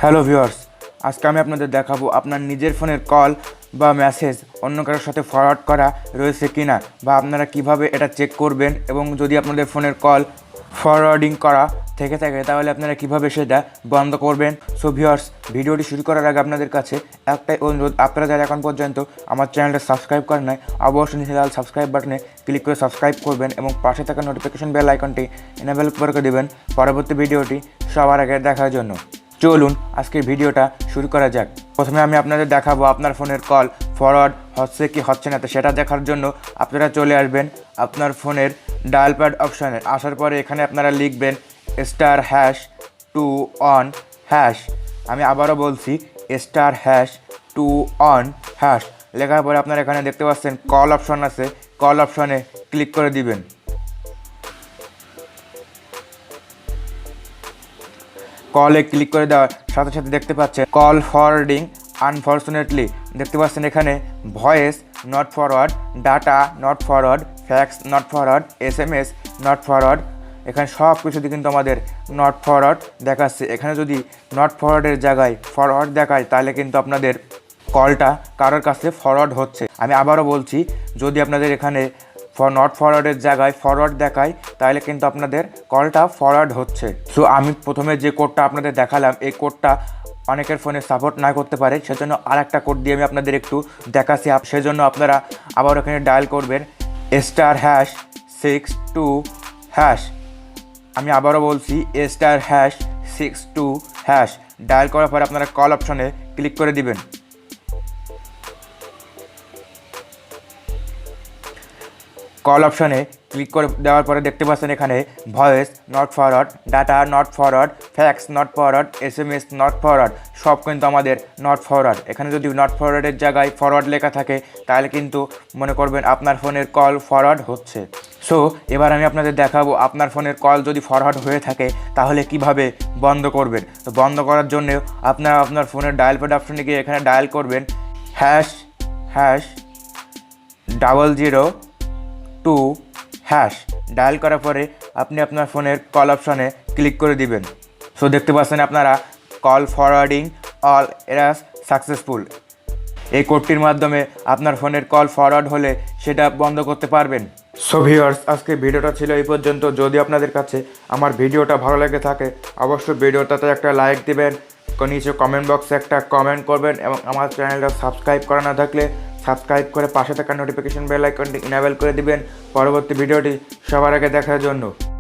Hello viewers, আজকে আমি আপনাদের দেখাবো আপনার নিজের ফোনের কল বা মেসেজ অন্য কারোর সাথে ফরওয়ার্ড করা রয়েছে কিনা, বা আপনারা কিভাবে এটা চেক করবেন, এবং যদি আপনাদের ফোনের কল ফরওয়ার্ডিং করা থেকে থাকে তাহলে আপনারা কিভাবে সেটা বন্ধ করবেন। সো ভিউয়ার্স, ভিডিওটি শুরু করার আগে আপনাদের কাছে একটাই অনুরোধ, আপনারা যারা এখন পর্যন্ত আমার চ্যানেলটা সাবস্ক্রাইব করেন নাই অবশ্যই নিচে লাল সাবস্ক্রাইব বাটনে ক্লিক করে সাবস্ক্রাইব করবেন এবং পাশে থাকা নোটিফিকেশন বেল আইকনটি এনেবল করে দেবেন পরবর্তী ভিডিওটি সবার আগে দেখার জন্য। চলুন আজকের ভিডিওটা শুরু করা যাক। প্রথমে আমি আপনাদের দেখাবো আপনার ফোনের কল ফরওয়ার্ড হচ্ছে কি হচ্ছে না। তো সেটা দেখার জন্য আপনারা চলে আসবেন আপনার ফোনের ডায়াল প্যাড অপশানে। আসার পরে এখানে আপনারা লিখবেন *#2ON#। আমি আবারও বলছি *#2ON#। লেখার পরে আপনারা এখানে দেখতে পাচ্ছেন কল অপশন আছে, কল অপশনে ক্লিক করে দিবেন। কলে ক্লিক করে দেওয়ার সাথে সাথে দেখতে পাচ্ছেন কল ফরওয়ার্ডিং আনফরচুনেটলি। দেখতে পাচ্ছেন এখানে voice not forward, data not forward, fax not forward, SMS not forward. এখানে সব কিছুতে কিন্তু আমাদের নট ফরওয়ার্ড দেখাচ্ছে। এখানে যদি নট ফরওয়ার্ডের জায়গায় ফরওয়ার্ড দেখায় তাহলে কিন্তু আপনাদের কলটা কারোর কাছে ফরওয়ার্ড হচ্ছে। আমি আবারও বলছি, যদি আপনাদের এখানে নট ফরওয়ার্ডের জায়গায় ফরওয়ার্ড দেখায় তাহলে কিন্তু আপনাদের কলটা ফরওয়ার্ড হচ্ছে। সো আমি প্রথমে যে কোডটা আপনাদের দেখালাম, এই কোডটা অনেকের ফোনে সাপোর্ট না করতে পারে, সেজন্য আর একটা কোড দিয়ে আমি আপনাদের একটু দেখাচ্ছি। সেজন্য আপনারা আবার ওখানে ডায়াল করবেন *62#। আমি আবারও বলছি **62#। ডায়াল করার পরে আপনারা কল অপশনে ক্লিক করে দিবেন। কল অপশনে ক্লিক করে দেওয়ার পরে দেখতে পাচ্ছেন এখানে voice not forward, data not forward, fax not forward, SMS not forward, সব কিন্তু আমাদের নট ফরওয়ার্ড। এখানে যদি নট ফরওয়ার্ডের জায়গায় ফরওয়ার্ড লেখা থাকে তাহলে কিন্তু মনে করবেন আপনার ফোনের কল ফরওয়ার্ড হচ্ছে। সো এবার আমি আপনাদের দেখাবো আপনার ফোনের কল যদি ফরওয়ার্ড হয়ে থাকে তাহলে কিভাবে বন্ধ করবেন। তো বন্ধ করার জন্য আপনারা আপনার ফোনের ডায়াল প্যাড অপশনে গিয়ে এখানে ডায়াল করবেন #002#। ডায়াল করার পরে আপনি আপনার ফোনের কল অপশনে ক্লিক করে দিবেন। সো দেখতে পাচ্ছেন আপনারা কল ফরওয়ার্ডিং অল এরাস সাকসেসফুল। এই কোডটির মাধ্যমে আপনার ফোনের কল ফরওয়ার্ড হলে সেটা বন্ধ করতে পারবেন। সো ভিউয়ার্স, আজকে ভিডিওটা ছিল এই পর্যন্ত। যদি আপনাদের কাছে আমার ভিডিওটা ভালো লেগে থাকে অবশ্যই ভিডিওটাতে একটা লাইক দিবেন, নিচে কমেন্ট বক্সে একটা কমেন্ট করবেন, এবং আমার চ্যানেলটা সাবস্ক্রাইব করা না থাকলে সাবস্ক্রাইব করে পাশে থাকা নোটিফিকেশন বেল আইকনটি ইনেবল করে দিবেন পরবর্তী ভিডিওটি সবার আগে দেখার জন্য।